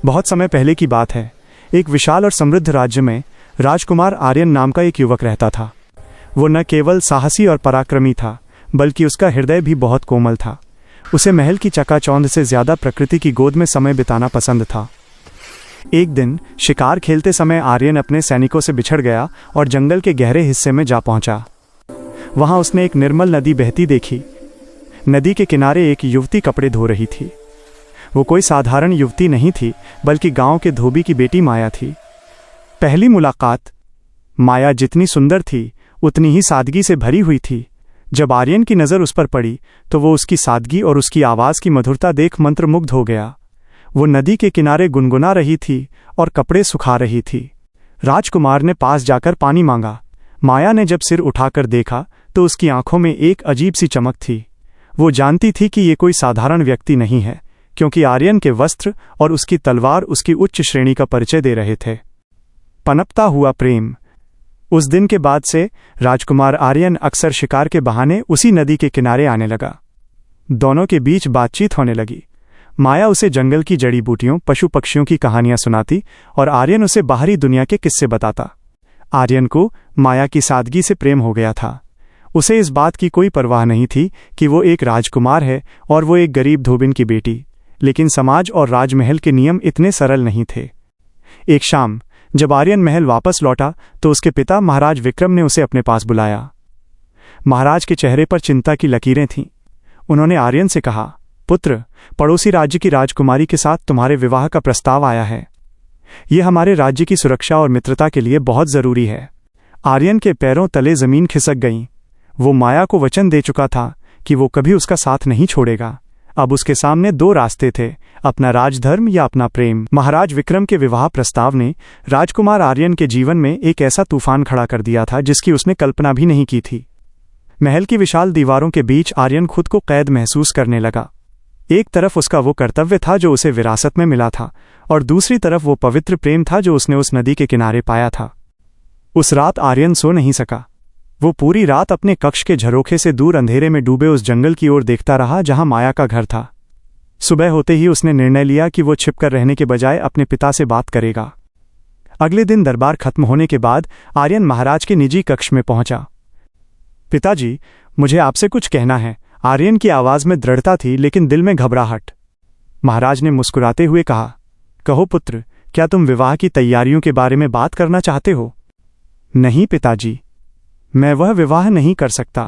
बहुत समय पहले की बात है। एक विशाल और समृद्ध राज्य में राजकुमार आर्यन नाम का एक युवक रहता था। वो न केवल साहसी और पराक्रमी था, बल्कि उसका हृदय भी बहुत कोमल था। उसे महल की चकाचौंध से ज्यादा प्रकृति की गोद में समय बिताना पसंद था। एक दिन शिकार खेलते समय आर्यन अपने सैनिकों से बिछड़ गया और जंगल के गहरे हिस्से में जा पहुंचा। वहां उसने एक निर्मल नदी बहती देखी। नदी के किनारे एक युवती कपड़े धो रही थी। वो कोई साधारण युवती नहीं थी, बल्कि गांव के धोबी की बेटी माया थी। पहली मुलाकात, माया जितनी सुंदर थी उतनी ही सादगी से भरी हुई थी। जब आर्यन की नज़र उस पर पड़ी तो वो उसकी सादगी और उसकी आवाज़ की मधुरता देख मंत्रमुग्ध हो गया। वो नदी के किनारे गुनगुना रही थी और कपड़े सुखा रही थी। राजकुमार ने पास जाकर पानी मांगा। माया ने जब सिर उठाकर देखा तो उसकी आंखों में एक अजीब सी चमक थी। वो जानती थी कि ये कोई साधारण व्यक्ति नहीं है, क्योंकि आर्यन के वस्त्र और उसकी तलवार उसकी उच्च श्रेणी का परिचय दे रहे थे। पनपता हुआ प्रेम। उस दिन के बाद से राजकुमार आर्यन अक्सर शिकार के बहाने उसी नदी के किनारे आने लगा। दोनों के बीच बातचीत होने लगी। माया उसे जंगल की जड़ी बूटियों, पशु पक्षियों की कहानियां सुनाती और आर्यन उसे बाहरी दुनिया के किस्से बताता। आर्यन को माया की सादगी से प्रेम हो गया था। उसे इस बात की कोई परवाह नहीं थी कि वो एक राजकुमार है और वो एक गरीब धोबिन की बेटी, लेकिन समाज और राजमहल के नियम इतने सरल नहीं थे। एक शाम जब आर्यन महल वापस लौटा तो उसके पिता महाराज विक्रम ने उसे अपने पास बुलाया। महाराज के चेहरे पर चिंता की लकीरें थीं। उन्होंने आर्यन से कहा, पुत्र, पड़ोसी राज्य की राजकुमारी के साथ तुम्हारे विवाह का प्रस्ताव आया है। यह हमारे राज्य की सुरक्षा और मित्रता के लिए बहुत जरूरी है। आर्यन के पैरों तले जमीन खिसक गई। वो माया को वचन दे चुका था कि वो कभी उसका साथ नहीं छोड़ेगा। अब उसके सामने दो रास्ते थे, अपना राजधर्म या अपना प्रेम। महाराज विक्रम के विवाह प्रस्ताव ने राजकुमार आर्यन के जीवन में एक ऐसा तूफान खड़ा कर दिया था जिसकी उसने कल्पना भी नहीं की थी। महल की विशाल दीवारों के बीच आर्यन खुद को कैद महसूस करने लगा। एक तरफ उसका वो कर्तव्य था जो उसे विरासत में मिला था, और दूसरी तरफ वो पवित्र प्रेम था जो उसने उस नदी के किनारे पाया था। उस रात आर्यन सो नहीं सका। वो पूरी रात अपने कक्ष के झरोखे से दूर अंधेरे में डूबे उस जंगल की ओर देखता रहा जहां माया का घर था। सुबह होते ही उसने निर्णय लिया कि वो छिपकर रहने के बजाय अपने पिता से बात करेगा। अगले दिन दरबार खत्म होने के बाद आर्यन महाराज के निजी कक्ष में पहुंचा। पिताजी, मुझे आपसे कुछ कहना है। आर्यन की आवाज में दृढ़ता थी, लेकिन दिल में घबराहट। महाराज ने मुस्कुराते हुए कहा, कहो पुत्र, क्या तुम विवाह की तैयारियों के बारे में बात करना चाहते हो? नहीं पिताजी, मैं वह विवाह नहीं कर सकता।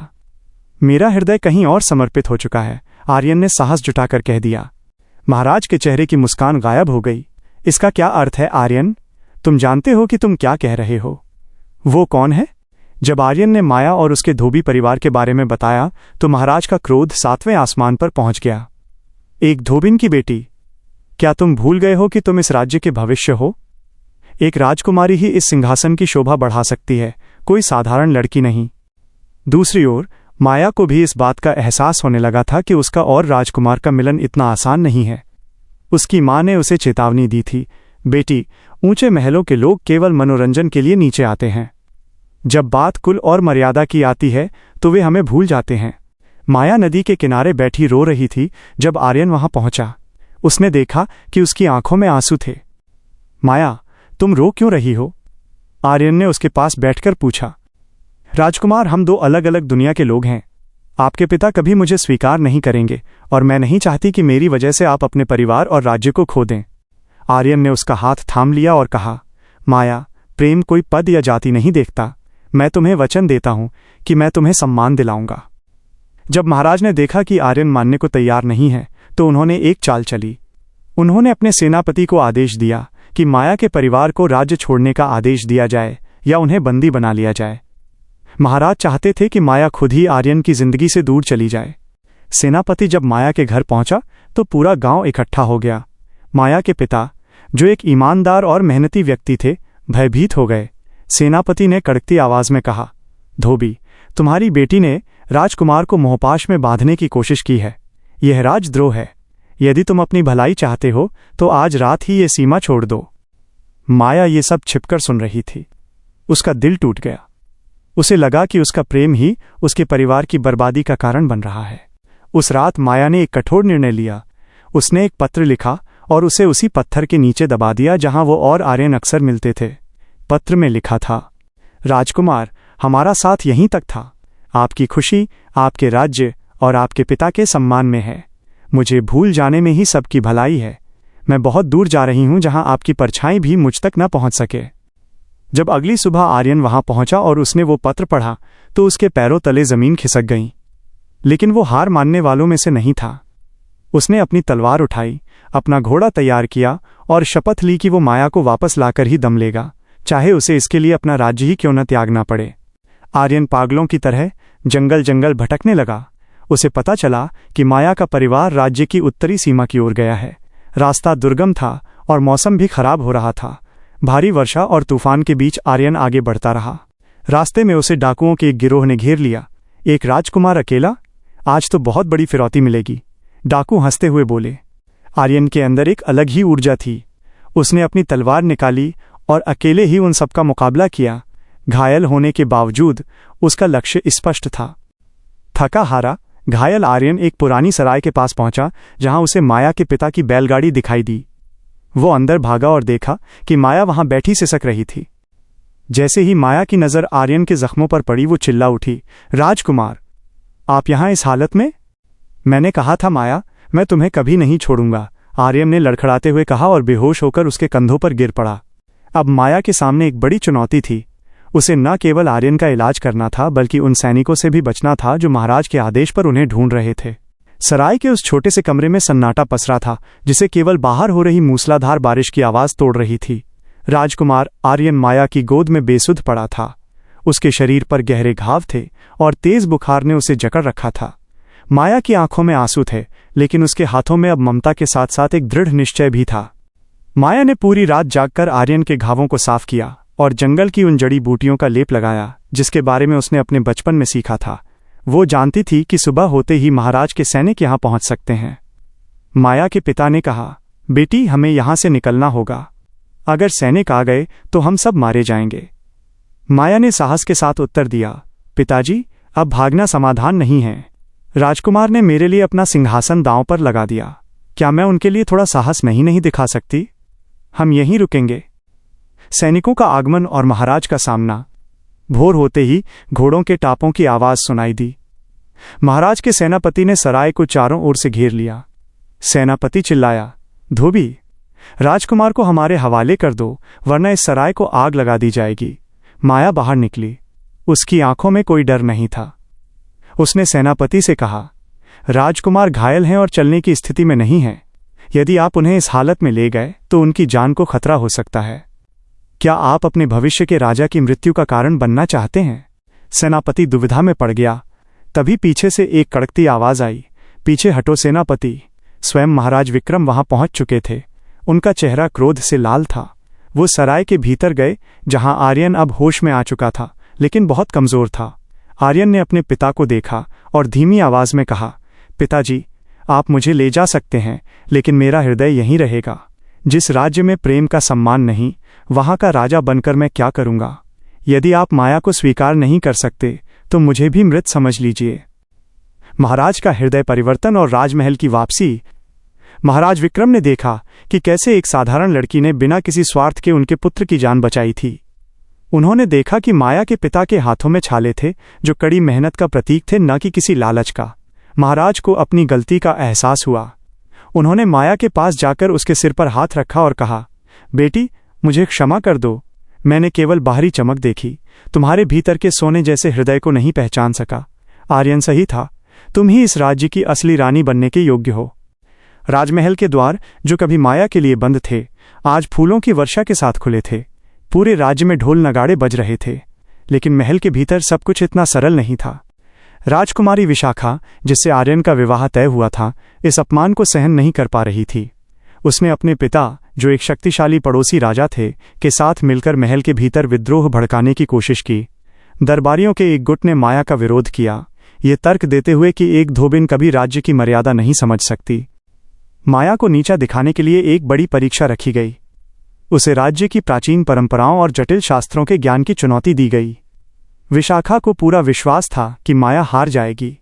मेरा हृदय कहीं और समर्पित हो चुका है, आर्यन ने साहस जुटाकर कह दिया। महाराज के चेहरे की मुस्कान गायब हो गई। इसका क्या अर्थ है आर्यन? तुम जानते हो कि तुम क्या कह रहे हो? वो कौन है? जब आर्यन ने माया और उसके धोबी परिवार के बारे में बताया तो महाराज का क्रोध 7वें आसमान पर पहुंच गया। एक धोबिन की बेटी? क्या तुम भूल गए हो कि तुम इस राज्य के भविष्य हो? एक राजकुमारी ही इस सिंहासन की शोभा बढ़ा सकती है, कोई साधारण लड़की नहीं। दूसरी ओर माया को भी इस बात का एहसास होने लगा था कि उसका और राजकुमार का मिलन इतना आसान नहीं है। उसकी मां ने उसे चेतावनी दी थी, बेटी, ऊंचे महलों के लोग केवल मनोरंजन के लिए नीचे आते हैं। जब बात कुल और मर्यादा की आती है तो वे हमें भूल जाते हैं। माया नदी के किनारे बैठी रो रही थी जब आर्यन वहां पहुंचा। उसने देखा कि उसकी आंखों में आंसू थे। माया, तुम रो क्यों रही हो? आर्यन ने उसके पास बैठकर पूछा। राजकुमार, हम दो अलग अलग दुनिया के लोग हैं। आपके पिता कभी मुझे स्वीकार नहीं करेंगे और मैं नहीं चाहती कि मेरी वजह से आप अपने परिवार और राज्य को खो दें। आर्यन ने उसका हाथ थाम लिया और कहा, माया, प्रेम कोई पद या जाति नहीं देखता। मैं तुम्हें वचन देता हूं कि मैं तुम्हें सम्मान दिलाऊंगा। जब महाराज ने देखा कि आर्यन मानने को तैयार नहीं है तो उन्होंने एक चाल चली। उन्होंने अपने सेनापति को आदेश दिया कि माया के परिवार को राज्य छोड़ने का आदेश दिया जाए या उन्हें बंदी बना लिया जाए। महाराज चाहते थे कि माया खुद ही आर्यन की जिंदगी से दूर चली जाए। सेनापति जब माया के घर पहुंचा तो पूरा गांव इकट्ठा हो गया। माया के पिता, जो एक ईमानदार और मेहनती व्यक्ति थे, भयभीत हो गए। सेनापति ने कड़कती आवाज में कहा, धोबी, तुम्हारी बेटी ने राजकुमार को मोहपाश में बांधने की कोशिश की है। यह राजद्रोह है। यदि तुम अपनी भलाई चाहते हो तो आज रात ही ये सीमा छोड़ दो। माया ये सब छिपकर सुन रही थी। उसका दिल टूट गया। उसे लगा कि उसका प्रेम ही उसके परिवार की बर्बादी का कारण बन रहा है। उस रात माया ने एक कठोर निर्णय लिया। उसने एक पत्र लिखा और उसे उसी पत्थर के नीचे दबा दिया जहां वो और आर्यन अक्सर मिलते थे। पत्र में लिखा था, राजकुमार, हमारा साथ यहीं तक था। आपकी खुशी आपके राज्य और आपके पिता के सम्मान में है। मुझे भूल जाने में ही सबकी भलाई है। मैं बहुत दूर जा रही हूं जहां आपकी परछाई भी मुझ तक न पहुंच सके। जब अगली सुबह आर्यन वहां पहुंचा और उसने वो पत्र पढ़ा तो उसके पैरों तले जमीन खिसक गई। लेकिन वो हार मानने वालों में से नहीं था। उसने अपनी तलवार उठाई, अपना घोड़ा तैयार किया और शपथ ली कि वो माया को वापस लाकर ही दम लेगा, चाहे उसे इसके लिए अपना राज्य ही क्यों न त्यागना पड़े। आर्यन पागलों की तरह जंगल जंगल भटकने लगा। उसे पता चला कि माया का परिवार राज्य की उत्तरी सीमा की ओर गया है। रास्ता दुर्गम था और मौसम भी खराब हो रहा था। भारी वर्षा और तूफान के बीच आर्यन आगे बढ़ता रहा। रास्ते में उसे डाकुओं के एक गिरोह ने घेर लिया। एक राजकुमार अकेला? आज तो बहुत बड़ी फिरौती मिलेगी, डाकू हंसते हुए बोले। आर्यन के अंदर एक अलग ही ऊर्जा थी। उसने अपनी तलवार निकाली और अकेले ही उन सबका मुकाबला किया। घायल होने के बावजूद उसका लक्ष्य स्पष्ट था। थका हारा घायल आर्यन एक पुरानी सराय के पास पहुंचा जहां उसे माया के पिता की बैलगाड़ी दिखाई दी। वो अंदर भागा और देखा कि माया वहां बैठी सिसक रही थी। जैसे ही माया की नज़र आर्यन के जख्मों पर पड़ी वो चिल्ला उठी, राजकुमार, आप यहां इस हालत में? मैंने कहा था माया, मैं तुम्हें कभी नहीं छोड़ूंगा, आर्यन ने लड़खड़ाते हुए कहा और बेहोश होकर उसके कंधों पर गिर पड़ा। अब माया के सामने एक बड़ी चुनौती थी। उसे न केवल आर्यन का इलाज करना था बल्कि उन सैनिकों से भी बचना था जो महाराज के आदेश पर उन्हें ढूंढ रहे थे। सराय के उस छोटे से कमरे में सन्नाटा पसरा था जिसे केवल बाहर हो रही मूसलाधार बारिश की आवाज तोड़ रही थी। राजकुमार आर्यन माया की गोद में बेसुध पड़ा था। उसके शरीर पर गहरे घाव थे और तेज बुखार ने उसे जकड़ रखा था। माया की आंखों में आंसू थे, लेकिन उसके हाथों में अब ममता के साथ साथ एक दृढ़ निश्चय भी था। माया ने पूरी रात जागकर आर्यन के घावों को साफ किया और जंगल की उन जड़ी बूटियों का लेप लगाया जिसके बारे में उसने अपने बचपन में सीखा था। वो जानती थी कि सुबह होते ही महाराज के सैनिक यहां पहुंच सकते हैं। माया के पिता ने कहा, बेटी, हमें यहां से निकलना होगा। अगर सैनिक आ गए तो हम सब मारे जाएंगे। माया ने साहस के साथ उत्तर दिया, पिताजी, अब भागना समाधान नहीं है। राजकुमार ने मेरे लिए अपना सिंहासन दांव पर लगा दिया। क्या मैं उनके लिए थोड़ा साहस नहीं दिखा सकती? हम यहीं रुकेंगे। सैनिकों का आगमन और महाराज का सामना। भोर होते ही घोड़ों के टापों की आवाज सुनाई दी। महाराज के सेनापति ने सराय को चारों ओर से घेर लिया। सेनापति चिल्लाया, धोबी, राजकुमार को हमारे हवाले कर दो, वरना इस सराय को आग लगा दी जाएगी। माया बाहर निकली। उसकी आंखों में कोई डर नहीं था। उसने सेनापति से कहा, राजकुमार घायल हैं और चलने की स्थिति में नहीं हैं। यदि आप उन्हें इस हालत में ले गए तो उनकी जान को खतरा हो सकता है। क्या आप अपने भविष्य के राजा की मृत्यु का कारण बनना चाहते हैं? सेनापति दुविधा में पड़ गया। तभी पीछे से एक कड़कती आवाज आई, पीछे हटो सेनापति। स्वयं महाराज विक्रम वहां पहुंच चुके थे। उनका चेहरा क्रोध से लाल था। वो सराय के भीतर गए जहां आर्यन अब होश में आ चुका था, लेकिन बहुत कमजोर था। आर्यन ने अपने पिता को देखा और धीमी आवाज में कहा, पिताजी, आप मुझे ले जा सकते हैं, लेकिन मेरा हृदय यहीं रहेगा। जिस राज्य में प्रेम का सम्मान नहीं, वहां का राजा बनकर मैं क्या करूंगा? यदि आप माया को स्वीकार नहीं कर सकते तो मुझे भी मृत समझ लीजिए। महाराज का हृदय परिवर्तन और राजमहल की वापसी। महाराज विक्रम ने देखा कि कैसे एक साधारण लड़की ने बिना किसी स्वार्थ के उनके पुत्र की जान बचाई थी। उन्होंने देखा कि माया के पिता के हाथों में छाले थे जो कड़ी मेहनत का प्रतीक थे, न कि किसी लालच का। महाराज को अपनी गलती का एहसास हुआ। उन्होंने माया के पास जाकर उसके सिर पर हाथ रखा और कहा, बेटी, मुझे क्षमा कर दो। मैंने केवल बाहरी चमक देखी, तुम्हारे भीतर के सोने जैसे हृदय को नहीं पहचान सका। आर्यन सही था, तुम ही इस राज्य की असली रानी बनने के योग्य हो। राजमहल के द्वार, जो कभी माया के लिए बंद थे, आज फूलों की वर्षा के साथ खुले थे। पूरे राज्य में ढोल नगाड़े बज रहे थे, लेकिन महल के भीतर सब कुछ इतना सरल नहीं था। राजकुमारी विशाखा, जिससे आर्यन का विवाह तय हुआ था, इस अपमान को सहन नहीं कर पा रही थी। उसने अपने पिता, जो एक शक्तिशाली पड़ोसी राजा थे, के साथ मिलकर महल के भीतर विद्रोह भड़काने की कोशिश की। दरबारियों के एक गुट ने माया का विरोध किया, ये तर्क देते हुए कि एक धोबिन कभी राज्य की मर्यादा नहीं समझ सकती। माया को नीचा दिखाने के लिए एक बड़ी परीक्षा रखी गई। उसे राज्य की प्राचीन परंपराओं और जटिल शास्त्रों के ज्ञान की चुनौती दी गई। विशाखा को पूरा विश्वास था कि माया हार जाएगी,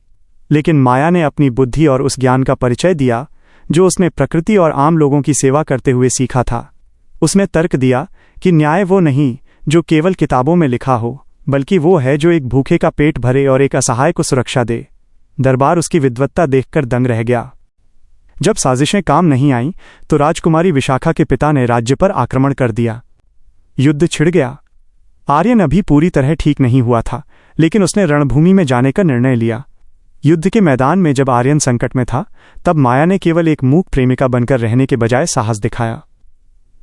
लेकिन माया ने अपनी बुद्धि और उस ज्ञान का परिचय दिया जो उसने प्रकृति और आम लोगों की सेवा करते हुए सीखा था। उसने तर्क दिया कि न्याय वो नहीं जो केवल किताबों में लिखा हो, बल्कि वो है जो एक भूखे का पेट भरे और एक असहाय को सुरक्षा दे। दरबार उसकी विद्वत्ता देखकर दंग रह गया। जब साजिशें काम नहीं आईं तो राजकुमारी विशाखा के पिता ने राज्य पर आक्रमण कर दिया। युद्ध छिड़ गया। आर्यन अभी पूरी तरह ठीक नहीं हुआ था, लेकिन उसने रणभूमि में जाने का निर्णय लिया। युद्ध के मैदान में जब आर्यन संकट में था, तब माया ने केवल एक मूक प्रेमिका बनकर रहने के बजाय साहस दिखाया।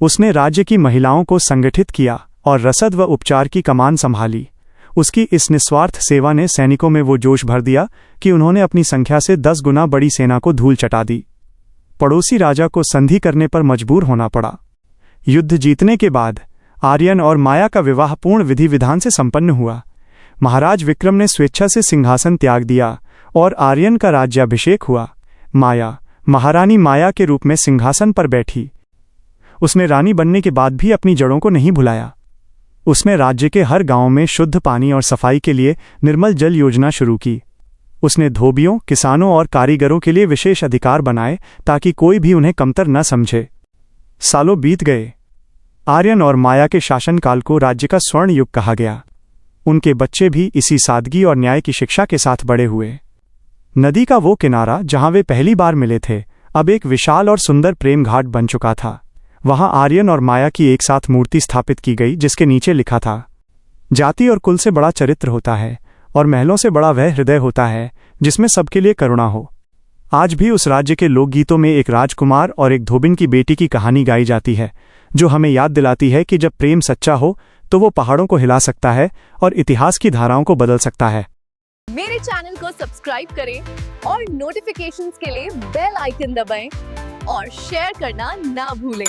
उसने राज्य की महिलाओं को संगठित किया और रसद व उपचार की कमान संभाली। उसकी इस निस्वार्थ सेवा ने सैनिकों में वो जोश भर दिया कि उन्होंने अपनी संख्या से 10 गुना बड़ी सेना को धूल चटा दी। पड़ोसी राजा को संधि करने पर मजबूर होना पड़ा। युद्ध जीतने के बाद आर्यन और माया का विवाह पूर्ण विधि विधान से संपन्न हुआ। महाराज विक्रम ने स्वेच्छा से सिंहासन त्याग दिया और आर्यन का राज्याभिषेक हुआ। माया महारानी माया के रूप में सिंहासन पर बैठी। उसने रानी बनने के बाद भी अपनी जड़ों को नहीं भुलाया। उसने राज्य के हर गांव में शुद्ध पानी और सफाई के लिए निर्मल जल योजना शुरू की। उसने धोबियों, किसानों और कारीगरों के लिए विशेष अधिकार बनाए ताकि कोई भी उन्हें कमतर न समझे। सालों बीत गए। आर्यन और माया के शासनकाल को राज्य का स्वर्ण युग कहा गया। उनके बच्चे भी इसी सादगी और न्याय की शिक्षा के साथ बड़े हुए। नदी का वो किनारा जहां वे पहली बार मिले थे, अब एक विशाल और सुंदर प्रेम घाट बन चुका था। वहां आर्यन और माया की एक साथ मूर्ति स्थापित की गई, जिसके नीचे लिखा था, जाति और कुल से बड़ा चरित्र होता है और महलों से बड़ा वह हृदय होता है जिसमें सबके लिए करुणा हो। आज भी उस राज्य के लोकगीतों में एक राजकुमार और एक धोबिन की बेटी की कहानी गाई जाती है, जो हमें याद दिलाती है कि जब प्रेम सच्चा हो तो वो पहाड़ों को हिला सकता है और इतिहास की धाराओं को बदल सकता है। मेरे चैनल को सब्सक्राइब करें और नोटिफिकेशंस के लिए बेल आइकन दबाएं और शेयर करना ना भूलें।